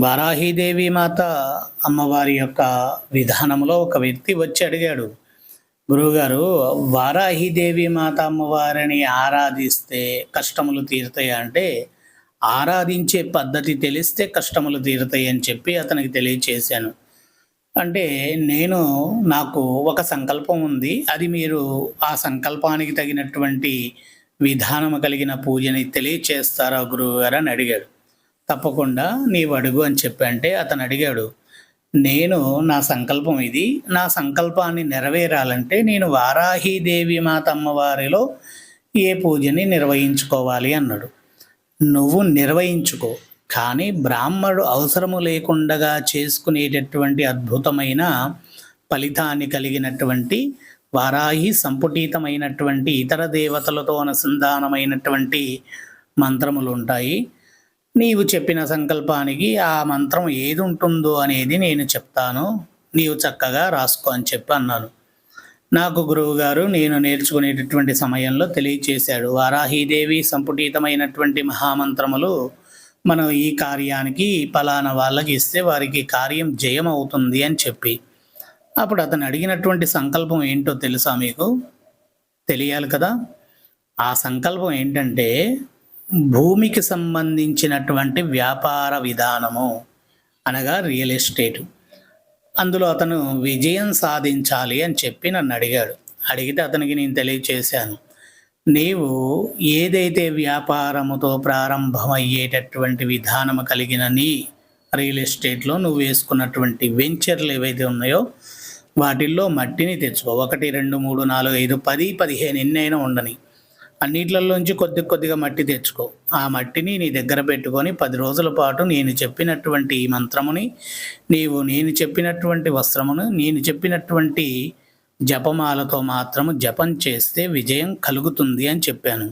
వారాహీదేవి మాత అమ్మవారి యొక్క విధానంలో ఒక వ్యక్తి వచ్చి అడిగాడు, గురువుగారు, వారాహీదేవి మాత అమ్మవారిని ఆరాధిస్తే కష్టములు తీరుతాయి అంటే, ఆరాధించే పద్ధతి తెలిస్తే కష్టములు తీరుతాయి అని చెప్పి అతనికి తెలియచేశాను. అంటే నాకు ఒక సంకల్పం ఉంది. అది మీరు ఆ సంకల్పానికి తగినటువంటి విధానము కలిగిన పూజని తెలియచేస్తారా గురువుగారు అని అడిగాడు. తప్పకుండా నీవు అడుగు అని చెప్పంటే అతను అడిగాడు, నా సంకల్పం ఇది. నా సంకల్పాన్ని నెరవేరాలంటే నేను వారాహీదేవి మాత అమ్మవారిలో ఏ పూజని నిర్వహించుకోవాలి అన్నాడు. నువ్వు నిర్వహించుకో, కానీ బ్రాహ్మడు అవసరము లేకుండా చేసుకునేటటువంటి అద్భుతమైన ఫలితాన్ని కలిగినటువంటి వారాహి సంపుటీతమైనటువంటి ఇతర దేవతలతో అనుసంధానమైనటువంటి మంత్రములు ఉంటాయి. నీవు చెప్పిన సంకల్పానికి ఆ మంత్రం ఏది ఉంటుందో అనేది నేను చెప్తాను, నీవు చక్కగా రాసుకో అని చెప్పి అన్నాను. నాకు గురువుగారు నేను నేర్చుకునేటటువంటి సమయంలో తెలియచేశాడు, వారాహీదేవి సంపుటీతమైనటువంటి మహామంత్రములు మనం ఈ కార్యానికి పలానా వాళ్ళకి ఇస్తే వారికి కార్యం జయం అవుతుంది అని చెప్పి. అప్పుడు అతను అడిగినటువంటి సంకల్పం ఏంటో తెలుసా మీకు? తెలియాలి కదా. ఆ సంకల్పం ఏంటంటే, భూమికి సంబంధించినటువంటి వ్యాపార విధానము, అనగా రియల్ ఎస్టేట్. అందులో అతను విజయం సాధించాలి అని చెప్పి నన్ను అడిగాడు. అడిగితే అతనికి నేను తెలియచేశాను, నీవు ఏదైతే వ్యాపారముతో ప్రారంభమయ్యేటటువంటి విధానము కలిగిన నీ రియల్ ఎస్టేట్లో నువ్వు వేసుకున్నటువంటి వెంచర్లు ఏవైతే ఉన్నాయో వాటిల్లో మట్టిని తెచ్చుకో. 1, 2, 3, 4, 5, 10, 15 ఎన్నైనా ఉండని, అన్నిట్లలోంచి కొద్దిగా మట్టి తెచ్చుకో. ఆ మట్టిని నీ దగ్గర పెట్టుకొని 10 రోజుల పాటు నేను చెప్పినటువంటి ఈ మంత్రముని, నేను చెప్పినటువంటి వస్త్రమును, నేను చెప్పినటువంటి జపమాలతో మాత్రము జపం చేస్తే విజయం కలుగుతుంది అని చెప్పాను.